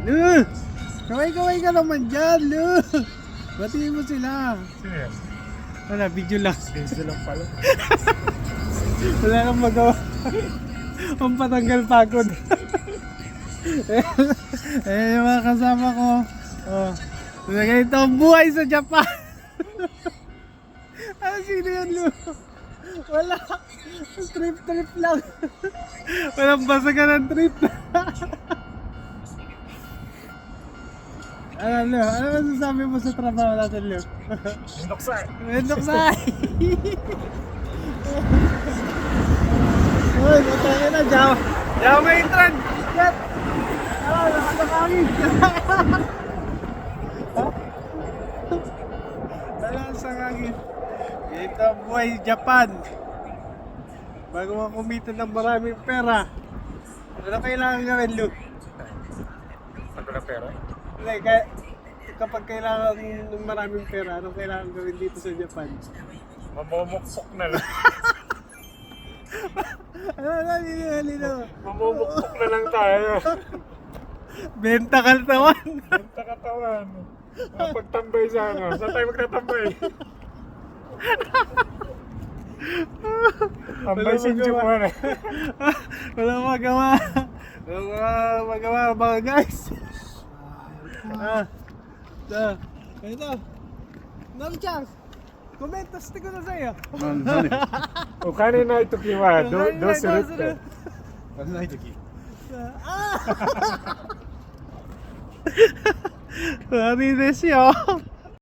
Lu! Kaway-kaway ka naman dyan, Lu! Batiin mo sila. Sino yan? Wala, video lang. Video lang pala. Wala kang magawa. Ang patanggal pagod. Yung mga kasama ko. Oh. Ganito ang buhay sa Japan. Ano sino yan, Lu? Wala. Trip lang. Walang basagan ng trip. Ano, Lu? Ano masasabi mo sa trabaho natin, Lu? Induksay. Mendoksay! Uy, matangin na, Jawa may intran! Yan! Ah, nakakangin! Wala sa hangin. Ito ang buhay Japan. Bago mo kumita ng maraming pera, ano kailangan gawin, Lu? Pag wala pera? Like, kapag kailangan ng maraming pera, anong kailangan gawin dito sa Japan? Mamumuksok na lang. Halino. Mamumuksok na lang tayo. Benta kaltawan. Benta katawan. Pagtambay sana. Saan tayo magtatambay? Tambay Shinjuku na. Walang magawa. Walang magawa mga guys. Ito. Norchang, komentas ko na sa'yo. O kanina ito kiwa. Do surut. Kanina ito kiwa. Sorry, Desyo.